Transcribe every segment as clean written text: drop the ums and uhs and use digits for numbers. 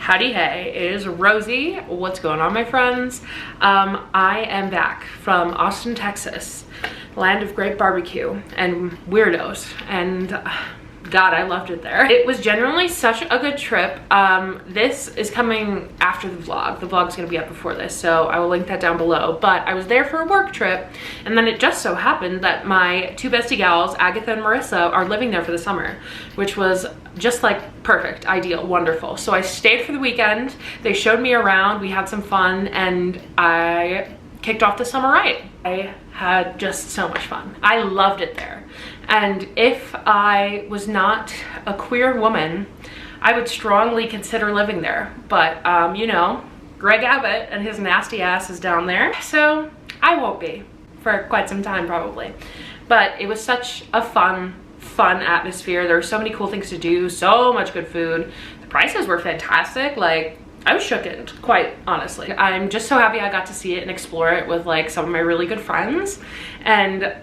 Howdy hey, it is Rosie. What's going on, my friends? I am back from Austin, Texas, land of great barbecue and weirdos, and God, I loved it there. It was genuinely such a good trip. This is coming after the vlog. The vlog's gonna be up before this, so I will link that down below. But I was there for a work trip, and then it just so happened that my two bestie gals, Agatha and Marissa, are living there for the summer, which was just like perfect, ideal, wonderful. So I stayed for the weekend. They showed me around, we had some fun, and I kicked off the summer right. I had just so much fun. I loved it there. And if I was not a queer woman, I would strongly consider living there. But, you know, Greg Abbott and his nasty ass is down there. So I won't be for quite some time probably. But it was such a fun atmosphere. There were so many cool things to do, so much good food. The prices were fantastic. Like, I was shooked, quite honestly. I'm just so happy I got to see it and explore it with like some of my really good friends. And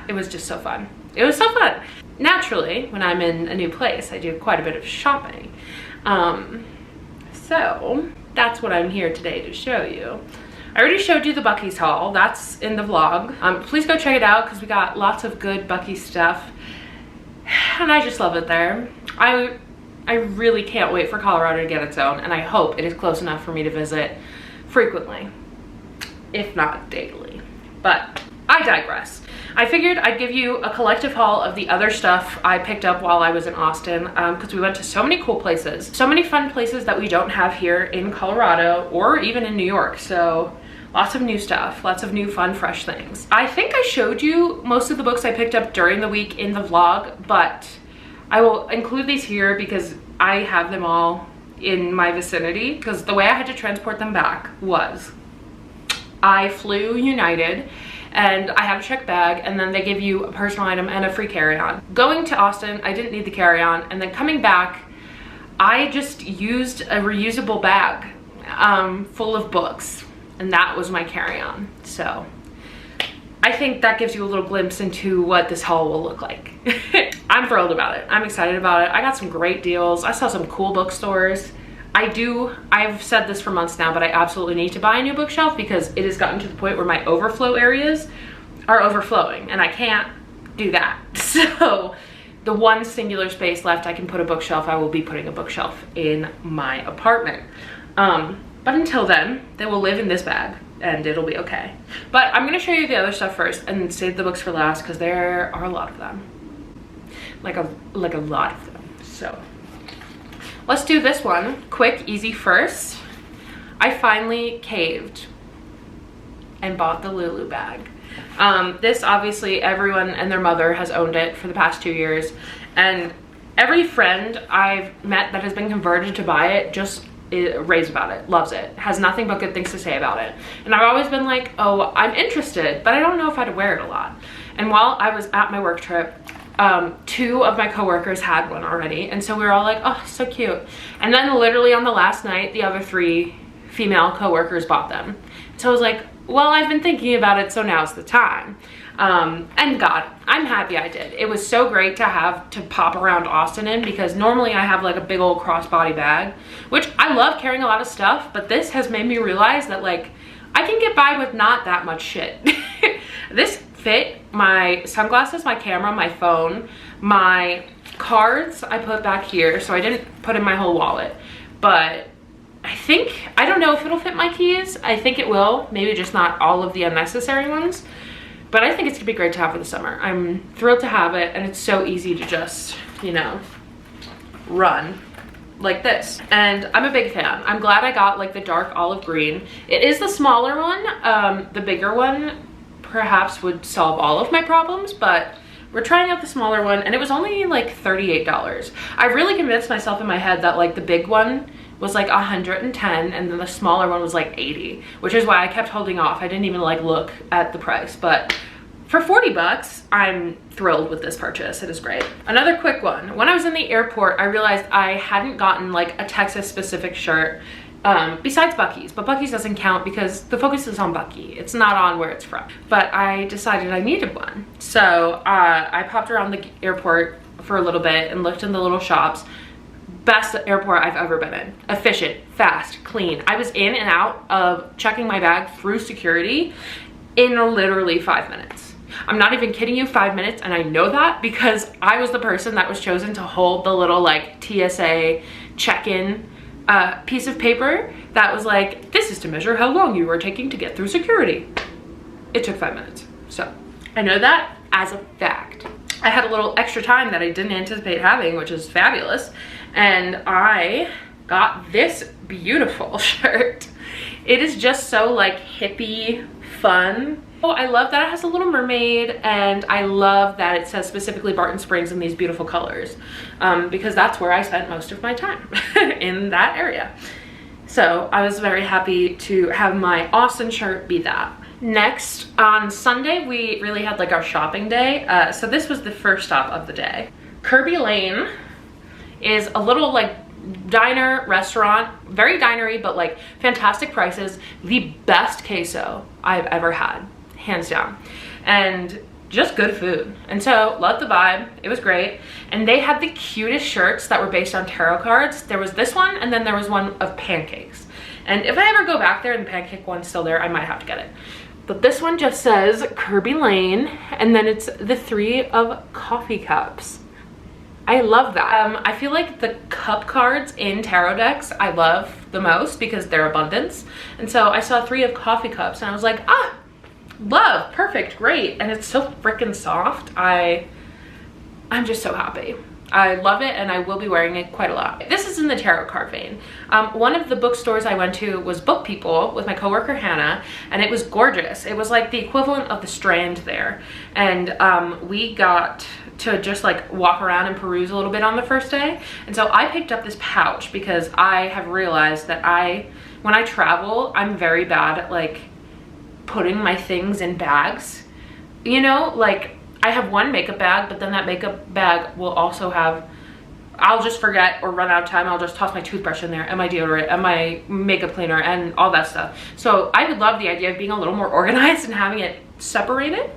it was just so fun. It was so fun. Naturally, when I'm in a new place, I do quite a bit of shopping. So that's what I'm here today to show you. I already showed you the Buc-ee's haul. That's in the vlog. Please go check it out because we got lots of good Buc-ee's stuff. And I just love it there. I really can't wait for Colorado to get its own, and I hope it is close enough for me to visit frequently, if not daily. But I digress. I figured I'd give you a collective haul of the other stuff I picked up while I was in Austin, because we went to so many cool places, so many fun places that we don't have here in Colorado or even in New York. So lots of new stuff, lots of new fun, fresh things. I think I showed you most of the books I picked up during the week in the vlog, but I will include these here because I have them all in my vicinity, because the way I had to transport them back was I flew United and I had a check bag, and then they give you a personal item and a free carry-on. Going to Austin, I didn't need the carry-on, and then coming back, I just used a reusable bag full of books, and that was my carry-on. So I think that gives you a little glimpse into what this haul will look like. I'm thrilled about it. I'm excited about it. I got some great deals. I saw some cool bookstores. I've said this for months now, but I absolutely need to buy a new bookshelf because it has gotten to the point where my overflow areas are overflowing and I can't do that. So the one singular space left I can put a bookshelf, I will be putting a bookshelf in my apartment. But until then, they will live in this bag and it'll be okay. But I'm gonna show you the other stuff first and save the books for last because there are a lot of them. Like a lot of them. So let's do this one quick, easy first. I finally caved and bought the Lulu bag. This obviously everyone and their mother has owned it for the past 2 years, and every friend I've met that has been converted to buy it just raves about it, loves it, has nothing but good things to say about it. And I've always been like, oh, I'm interested, but I don't know if I'd wear it a lot. And while I was at my work trip, 2 of my coworkers had one already, and so we were all like, oh, so cute. And then literally on the last night, the other 3 female coworkers bought them. So I was like, well, I've been thinking about it, so now's the time. And God, I'm happy I did. It was so great to have to pop around Austin in, because normally I have like a big old crossbody bag, which I love carrying a lot of stuff, but this has made me realize that like I can get by with not that much shit. This fit my sunglasses, my camera, my phone, my cards I put back here, so I didn't put in my whole wallet. But I don't know if it'll fit my keys. I think it will, maybe just not all of the unnecessary ones. But I think it's gonna be great to have for the summer. I'm thrilled to have it, and it's so easy to just, you know, run like this. And I'm a big fan. I'm glad I got like the dark olive green. It is the smaller one. The bigger one perhaps would solve all of my problems, but we're trying out the smaller one, and it was only like $38. I really convinced myself in my head that like the big one was like 110 and then the smaller one was like 80, which is why I kept holding off. I didn't even like look at the price, but for 40 bucks, I'm thrilled with this purchase. It is great. Another quick one. When I was in the airport, I realized I hadn't gotten like a Texas specific shirt besides Buc-ee's, but Buc-ee's doesn't count because the focus is on Buc-ee. It's not on where it's from. But I decided I needed one. So I popped around the airport for a little bit and looked in the little shops. Best airport I've ever been in. Efficient, fast, clean. I was in and out of checking my bag through security in literally 5 minutes. I'm not even kidding you, 5 minutes, and I know that because I was the person that was chosen to hold the little like TSA check-in piece of paper that was like, this is to measure how long you were taking to get through security. It took 5 minutes. So I know that as a fact. I had a little extra time that I didn't anticipate having, which is fabulous. And I got this beautiful shirt. It is just so like hippie fun. Oh, I love that it has a little mermaid, and I love that it says specifically Barton Springs in these beautiful colors, because that's where I spent most of my time, in that area. So I was very happy to have my Austin shirt be that. Next, on Sunday, we really had like our shopping day. So this was the first stop of the day. Kirby Lane is a little like diner restaurant, very dinery, but like fantastic prices. The best queso I've ever had, hands down, and just good food. And so loved the vibe. It was great. And they had the cutest shirts that were based on tarot cards. There was this one, and then there was one of pancakes. And if I ever go back there and the pancake one's still there, I might have to get it. But this one just says Kirby Lane, and then it's the 3 of coffee cups. I love that. I feel like the cup cards in tarot decks I love the most because they're abundance. And so I saw 3 of coffee cups and I was like, ah, love, perfect, great. And it's so freaking soft. I'm just so happy. I love it, and I will be wearing it quite a lot. This is in the tarot card vein. One of the bookstores I went to was Book People with my coworker Hannah, and it was gorgeous. It was like the equivalent of the Strand there. And we got to just like walk around and peruse a little bit on the first day. And so I picked up this pouch because I have realized that when I travel, I'm very bad at like putting my things in bags. You know, like I have one makeup bag, but then that makeup bag will also have, I'll just forget or run out of time. I'll just toss my toothbrush in there and my deodorant and my makeup cleaner and all that stuff. So I would love the idea of being a little more organized and having it separated.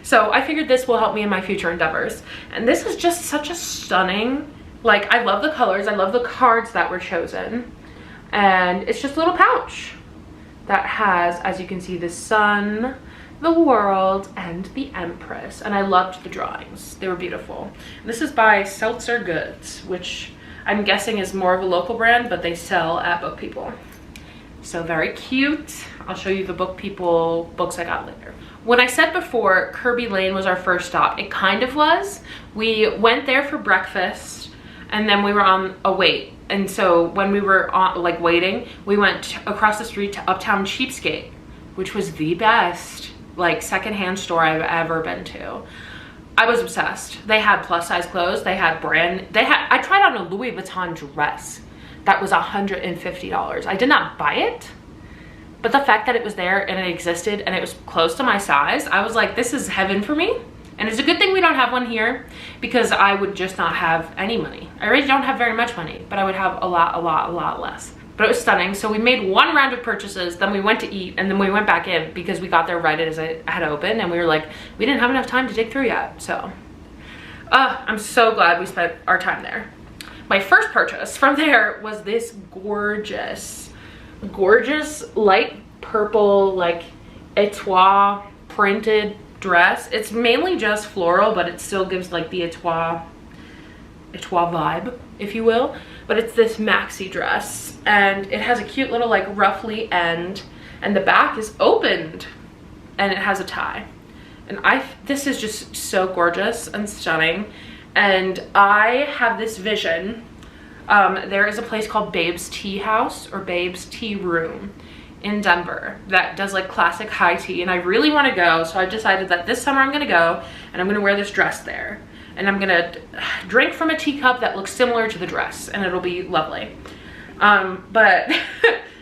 So I figured this will help me in my future endeavors. And this is just such a stunning, like, I love the colors. I love the cards that were chosen. And it's just a little pouch that has, as you can see, the sun, the world, and the Empress. And I loved the drawings. They were beautiful. This is by Seltzer Goods, which I'm guessing is more of a local brand, but they sell at Book People. So very cute. I'll show you the Book People books I got later. When I said before Kirby Lane was our first stop, it kind of was. We went there for breakfast, and then we were on a wait. And so when we were on like waiting, we went across the street to Uptown Cheapskate, which was the best like secondhand store I've ever been to. I was obsessed. They had plus size clothes. They had I tried on a Louis Vuitton dress that was $150. I did not buy it, but the fact that it was there and it existed and it was close to my size, I was like, this is heaven for me. And it's a good thing we don't have one here, because I would just not have any money. I already don't have very much money, but I would have a lot less. But it was stunning. So we made one round of purchases, then we went to eat, and then we went back in because we got there right as it had opened, and we were like, we didn't have enough time to dig through yet. So I'm so glad we spent our time there. My first purchase from there was this gorgeous light purple, like etoile printed dress. It's mainly just floral, but it still gives like the etoile vibe, if you will. But it's this maxi dress, and it has a cute little like ruffly end, and the back is opened, and it has a tie. And this is just so gorgeous and stunning. And I have this vision. There is a place called Babe's Tea House or Babe's Tea Room in Denver that does like classic high tea, and I really want to go. So I've decided that this summer I'm gonna go, and I'm gonna wear this dress there, and I'm gonna drink from a teacup that looks similar to the dress, and it'll be lovely. But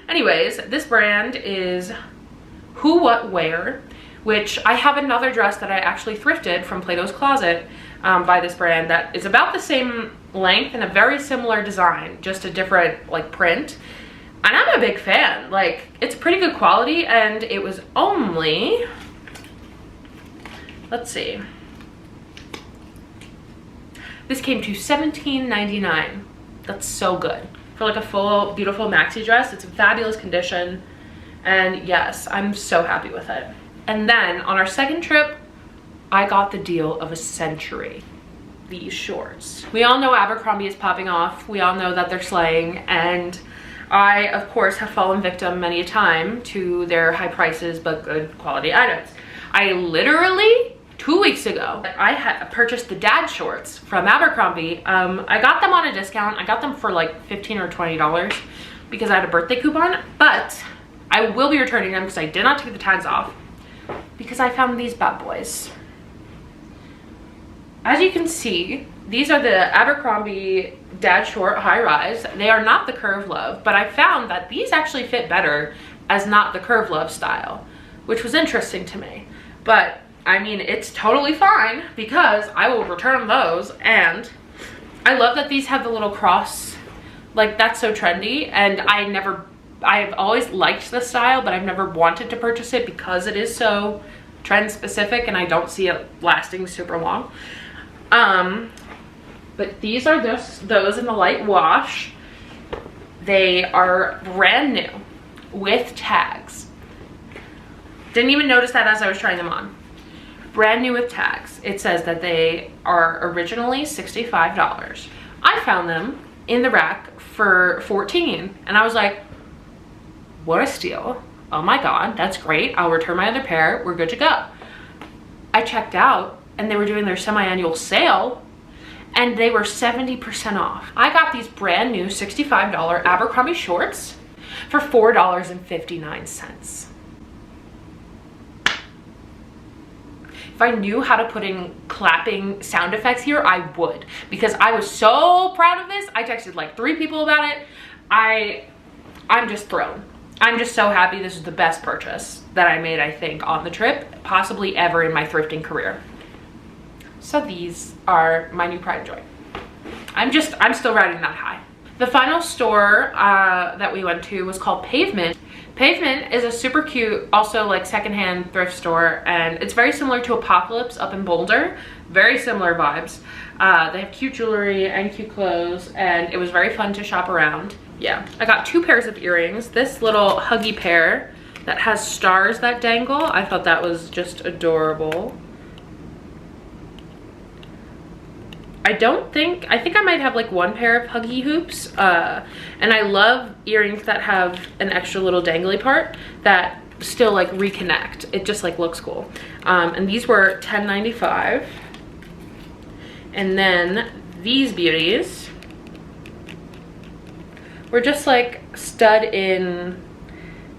anyways, this brand is Who What Wear, which I have another dress that I actually thrifted from Plato's Closet by this brand that is about the same length and a very similar design, just a different like print. And I'm a big fan. Like, it's pretty good quality, and it was only, let's see, this came to $17.99. That's so good. For like a full, beautiful maxi dress, it's in fabulous condition. And yes, I'm so happy with it. And then on our second trip, I got the deal of a century. These shorts. We all know Abercrombie is popping off. We all know that they're slaying. And I, of course, have fallen victim many a time to their high prices but good quality items. I literally, 2 weeks ago, I had purchased the dad shorts from Abercrombie. I got them on a discount. I got them for like $15 or $20 because I had a birthday coupon, but I will be returning them because I did not take the tags off because I found these bad boys. As you can see, these are the Abercrombie dad short high rise. They are not the curve love, but I found that these actually fit better as not the curve love style, which was interesting to me. But I mean, it's totally fine because I will return those. And I love that these have the little cross, like that's so trendy. And I've always liked the style, but I've never wanted to purchase it because it is so trend specific and I don't see it lasting super long. But these are those in the light wash. They are brand new with tags. Didn't even notice that as I was trying them on. Brand new with tags. It says that they are originally $65. I found them in the rack for $14 and I was like, what a steal. Oh my God, that's great. I'll return my other pair. We're good to go. I checked out and they were doing their semi-annual sale and they were 70% off. I got these brand new $65 Abercrombie shorts for $4.59. If I knew how to put in clapping sound effects here, I would, because I was so proud of this. I texted like 3 people about it. I'm just thrown. I'm just so happy. This is the best purchase that I made, I think, on the trip, possibly ever in my thrifting career. So these are my new pride and joy. I'm still riding that high. The final store that we went to was called Pavement. Pavement is a super cute, also like secondhand thrift store, and it's very similar to Apocalypse up in Boulder. Very similar vibes. They have cute jewelry and cute clothes, and it was very fun to shop around. Yeah, I got 2 pairs of earrings. This little huggy pair that has stars that dangle. I thought that was just adorable. I think I might have like 1 pair of huggy hoops, and I love earrings that have an extra little dangly part that still like reconnect. It just like looks cool. And these were $10.95. And then these beauties were just like stud in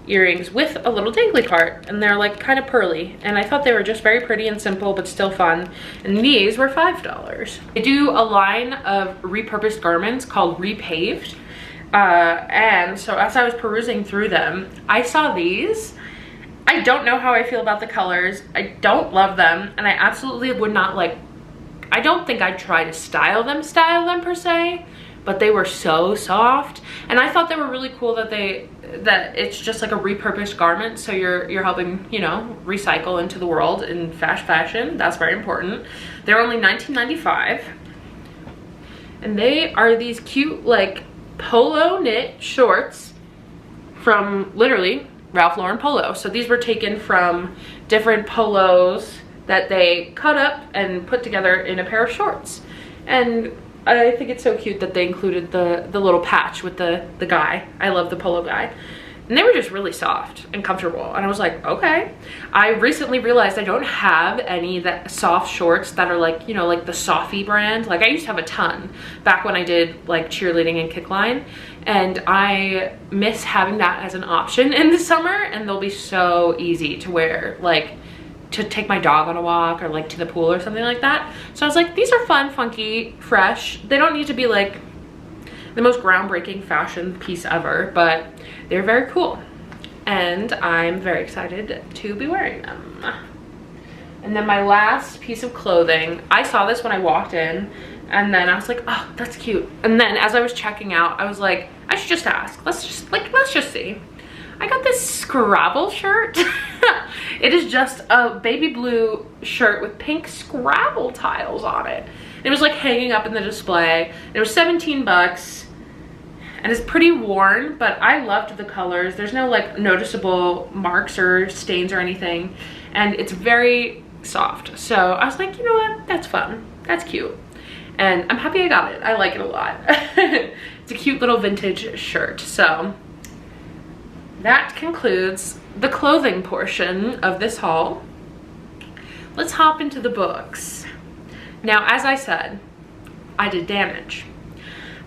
earrings with a little dangly part, and they're like kind of pearly, and I thought they were just very pretty and simple but still fun. And these were $5. They do a line of repurposed garments called Repaved, and so as I was perusing through them, I saw these. I don't know how I feel about the colors. I don't love them, and I absolutely would not like, I don't think I'd try to style them per se, but they were so soft, and I thought they were really cool that it's just like a repurposed garment, so you're helping, you know, recycle into the world in fast fashion. That's very important. They're only $19.95, and they are these cute like polo knit shorts from literally Ralph Lauren Polo. So these were taken from different polos that they cut up and put together in a pair of shorts, and I think it's so cute that they included the little patch with the guy. I love the polo guy. And they were just really soft and comfortable. And I was like, okay. I recently realized I don't have any that soft shorts that are like, you know, like the Softy brand. Like I used to have a ton back when I did like cheerleading and kickline. And I miss having that as an option in the summer. And they'll be so easy to wear, like to take my dog on a walk or like to the pool or something like that. So I was like, these are fun, funky, fresh. They don't need to be like the most groundbreaking fashion piece ever, but they're very cool. And I'm very excited to be wearing them. And then my last piece of clothing, I saw this when I walked in, and then I was like, oh, that's cute. And then as I was checking out, I was like, I should just ask. Let's just see. I got this Scrabble shirt. It is just a baby blue shirt with pink Scrabble tiles on it. It was like hanging up in the display. It was 17 bucks. and it's pretty worn, but I loved the colors. There's no like noticeable marks or stains or anything, and it's very soft. So I was like, you know what, that's fun, that's cute, and I'm happy I got it. I like it a lot. It's a cute little vintage shirt. So that concludes the clothing portion of this haul. Let's hop into the books. Now, as I said, I did damage.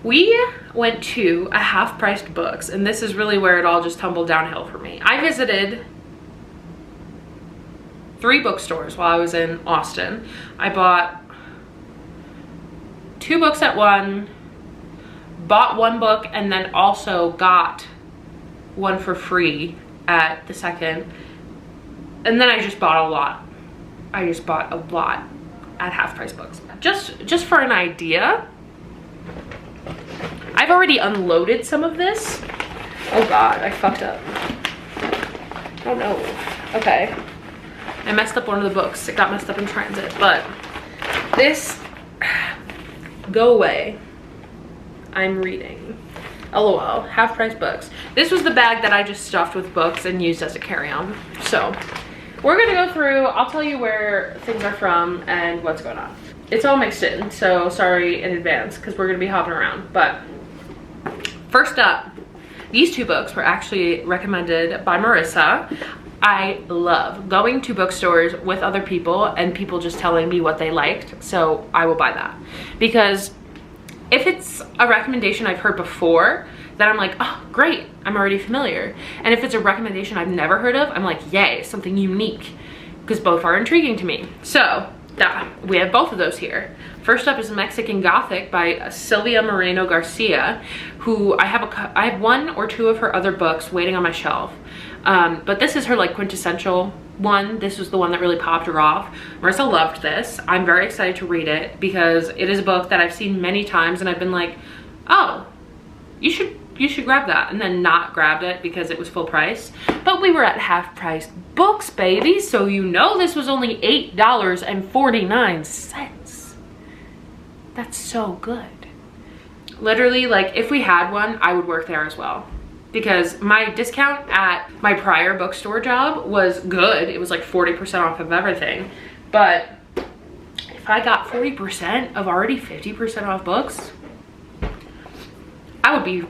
We went to a half-priced books, and this is really where it all just tumbled downhill for me. I visited 3 bookstores while I was in Austin. I bought 2 books at one, bought 1 book, and then also got 1 for free at the second. And then I just bought a lot. I just bought a lot at half-price books. Just for an idea, I've already unloaded some of this. Oh God, I fucked up. Oh no. Okay. I messed up one of the books. It got messed up in transit, but this, go away. I'm reading. LOL, half-price books. This was the bag that I just stuffed with books and used as a carry-on. So we're gonna go through, I'll tell you where things are from and what's going on. It's all mixed in, so sorry in advance because we're gonna be hopping around. But first up, these 2 books were actually recommended by Marissa. I love going to bookstores with other people and people just telling me what they liked, so I will buy that. Because if it's a recommendation I've heard before, then I'm like, oh, great, I'm already familiar. And if it's a recommendation I've never heard of, I'm like, yay, something unique, because both are intriguing to me. So we have both of those here. First up is Mexican Gothic by Silvia Moreno Garcia, who I have 1 or 2 of her other books waiting on my shelf. But this is her like quintessential one. This was the one that really popped her off. Marissa loved this. I'm very excited to read it because it is a book that I've seen many times and I've been like, oh, you should grab that, and then not grabbed it because it was full price. But we were at half price books, baby, so you know this was only $8.49. That's so good. Literally, like, if we had one, I would work there as well, because my discount at my prior bookstore job was good. It was like 40% off of everything. But if I got 40% of already 50% off books, I would be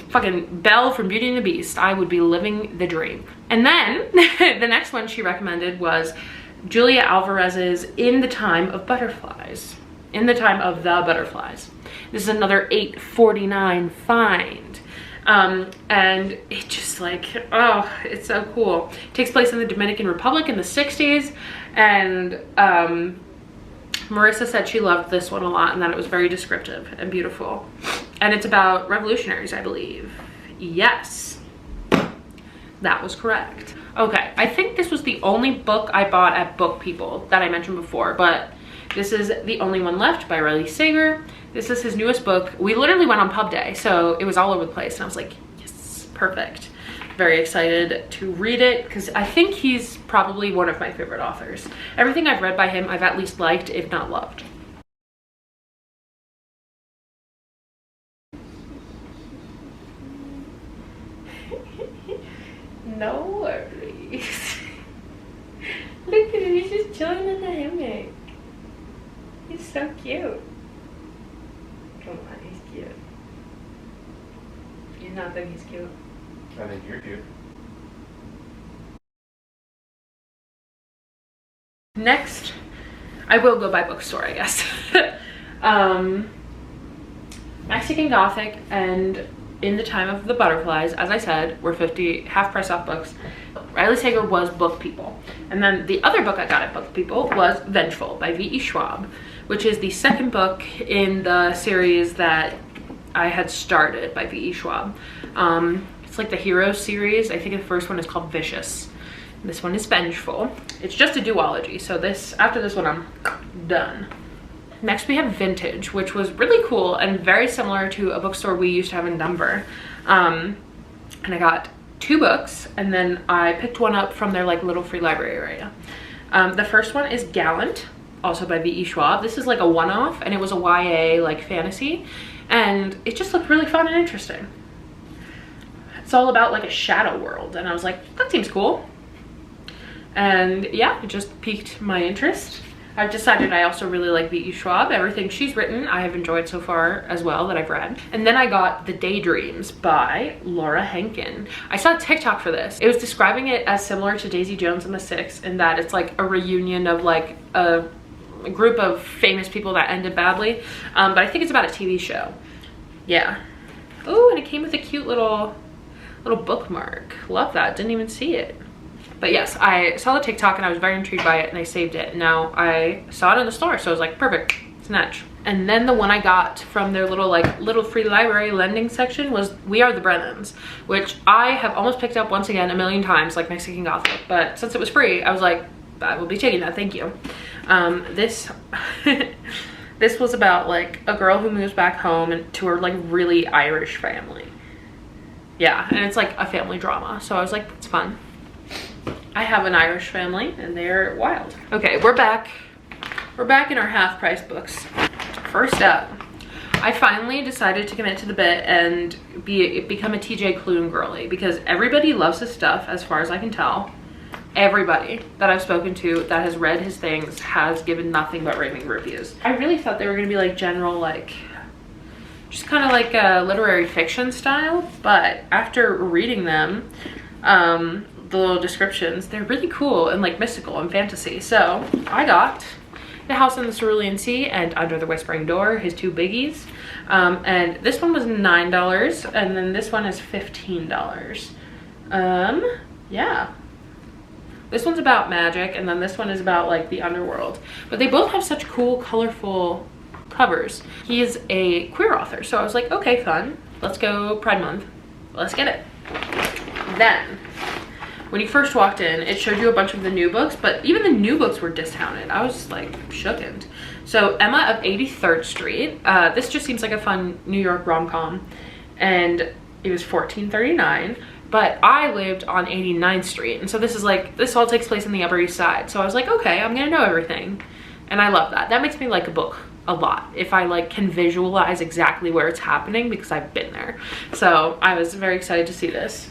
fucking Belle from Beauty and the Beast. I would be living the dream. And then the next one she recommended was Julia Alvarez's In the Time of Butterflies. In the Time of the Butterflies. This is another $8.49 find. And it just like, oh, it's so cool. It takes place in the Dominican Republic in the 60s. And Marissa said she loved this one a lot and that it was very descriptive and beautiful. And it's about revolutionaries, I believe. Yes, that was correct. Okay, I think this was the only book I bought at Book People that I mentioned before, but this is The Only One Left by Riley Sager. This is his newest book. We literally went on pub day, so it was all over the place. And I was like, yes, perfect. Very excited to read it because I think he's probably one of my favorite authors. Everything I've read by him, I've at least liked, if not loved. No worries. Look at him, he's just chilling in the hammock. He's so cute. Come on, he's cute. You not think he's cute? I think you're cute. Next, I will go by bookstore, I guess. Mexican Gothic and In the Time of the Butterflies, as I said, were half price off books. Riley Sager was Book People. And then the other book I got at Book People was Vengeful by V.E. Schwab, which is the second book in the series that I had started by V.E. Schwab. It's like the Hero series. I think the first one is called Vicious. This one is Vengeful. It's just a duology, so after this one I'm done. Next we have Vintage, which was really cool and very similar to a bookstore we used to have in Denver. And I got 2 books, and then I picked one up from their like little free library area. The first one is Gallant, also by V.E. Schwab. This is like a one-off, and it was a YA like fantasy, and it just looked really fun and interesting. It's all about like a shadow world, and I was like, that seems cool. And yeah, it just piqued my interest. I've decided I also really like V.E. Schwab. Everything she's written I have enjoyed so far as well that I've read. And then I got The Daydreams by Laura Henkin. I saw a TikTok for this. It was describing it as similar to Daisy Jones and the Six in that it's like a reunion of like a group of famous people that ended badly. But I think it's about a TV show. Yeah. Oh, and it came with a cute little bookmark. Love that. Didn't even see it. But yes, I saw the TikTok and I was very intrigued by it and I saved it. Now I saw it in the store, so I was like, perfect, snatch. And then the one I got from their little free library lending section was We Are the Brennans, which I have almost picked up once again a million times, like Mexican Gothic. But since it was free, I was like, I will be taking that, thank you. This was about like a girl who moves back home and to her like really Irish family. Yeah, and it's like a family drama, so I was like, that's fun. I have an Irish family and they're wild. Okay, we're back. We're back in our half price books. First up, I finally decided to commit to the bit and become a TJ Klune girly because everybody loves his stuff as far as I can tell. Everybody that I've spoken to that has read his things has given nothing but raving reviews. I really thought they were gonna be like general, like just kind of like a literary fiction style, but after reading them, the little descriptions, they're really cool and like mystical and fantasy. So I got The House in the Cerulean Sea and Under the Whispering Door, his two biggies. And this one was $9 and then this one is $15. Yeah. This one's about magic and then this one is about like the underworld. But they both have such cool, colorful covers. He is a queer author, so I was like, okay, fun. Let's go Pride Month. Let's get it. Then, when you first walked in, it showed you a bunch of the new books, but even the new books were discounted. I was like shooked. So Emma of 83rd Street. This just seems like a fun New York rom-com, and it was $14.39. But I lived on 89th Street, and so this all takes place in the Upper East Side. So I was like, okay, I'm gonna know everything, and I love that. That makes me like a book a lot if I like can visualize exactly where it's happening because I've been there. So I was very excited to see this.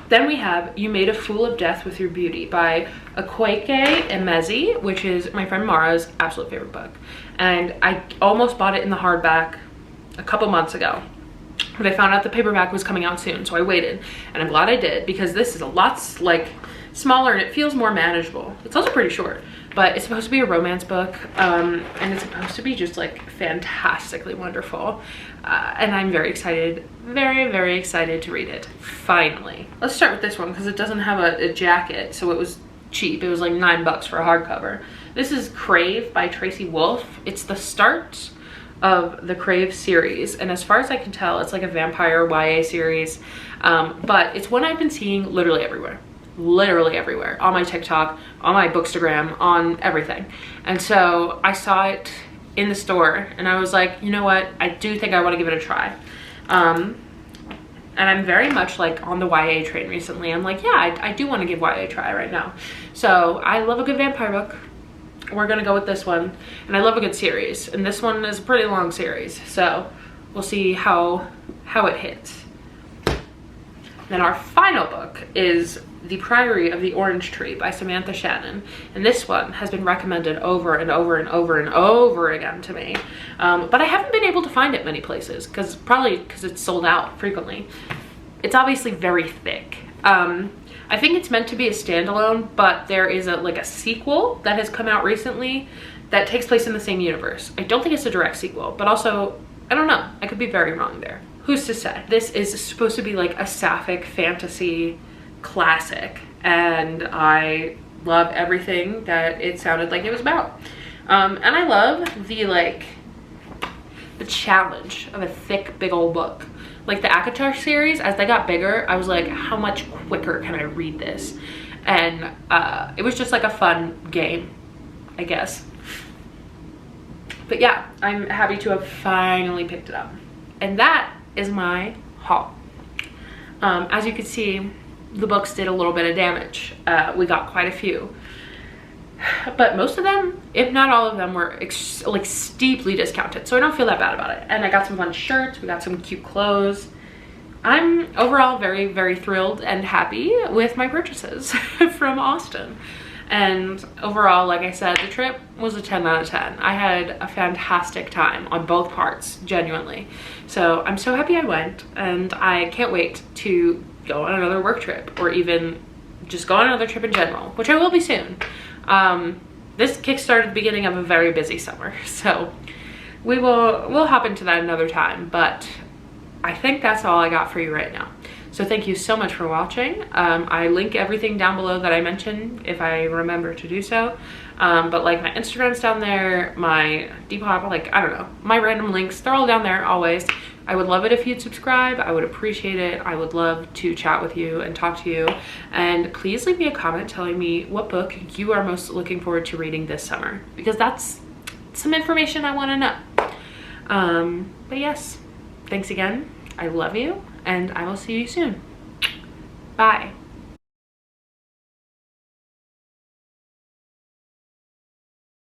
Then we have You Made a Fool of Death with Your Beauty by Akwaeke Emezi, which is my friend Mara's absolute favorite book. And I almost bought it in the hardback a couple months ago, but I found out the paperback was coming out soon, so I waited. And I'm glad I did because this is a lot like smaller and it feels more manageable. It's also pretty short, but it's supposed to be a romance book, and it's supposed to be just like fantastically wonderful. And I'm very excited, very excited to read it, finally. Let's start with this one because it doesn't have a jacket, so it was cheap. It was like $9 for a hardcover. This is Crave by Tracy Wolff. It's the start of the Crave series, and as far as I can tell, it's like a vampire YA series, but it's one I've been seeing literally everywhere on my TikTok, on my bookstagram, on everything. And so I saw it in the store and I was like, you know what, I do think I want to give it a try. And I'm very much like on the YA train recently. I'm like, yeah, I do want to give YA a try right now. So I love a good vampire book. We're gonna go with this one, and I love a good series, and this one is a pretty long series, so we'll see how it hits. Then our final book is The Priory of the Orange Tree by Samantha Shannon, and this one has been recommended over and over again to me, but I haven't been able to find it many places probably because it's sold out frequently. It's obviously very thick. I think it's meant to be a standalone, but there is a sequel that has come out recently that takes place in the same universe. I don't think it's a direct sequel, but also, I don't know. I could be very wrong there. Who's to say? This is supposed to be like a sapphic fantasy classic, and I love everything that it sounded like it was about. And I love the challenge of a thick, big old book. Like the ACOTAR series, as they got bigger, I was like, how much quicker can I read this? And it was just like a fun game, I guess. But yeah, I'm happy to have finally picked it up. And that is my haul. As you can see, the books did a little bit of damage. We got quite a few. but most of them, if not all of them, were like steeply discounted, so I don't feel that bad about it. And I got some fun shirts, we got some cute clothes. I'm overall very, very thrilled and happy with my purchases from Austin. And overall, like I said, the trip was a 10 out of 10. I had a fantastic time on both parts, genuinely. So I'm so happy I went, and I can't wait to go on another work trip, or even just go on another trip in general, which I will be soon. This kickstarted the beginning of a very busy summer, so we'll hop into that another time, but I think that's all I got for you right now. So thank you so much for watching. I link everything down below that I mentioned if I remember to do so. But like my Instagram's down there, my depop, like, I don't know, my random links, they're all down there always. I would love it if you'd subscribe. I would appreciate it. I would love to chat with you and talk to you. And please leave me a comment telling me what book you are most looking forward to reading this summer, because that's some information I want to know. But yes, thanks again. I love you, and I will see you soon. Bye.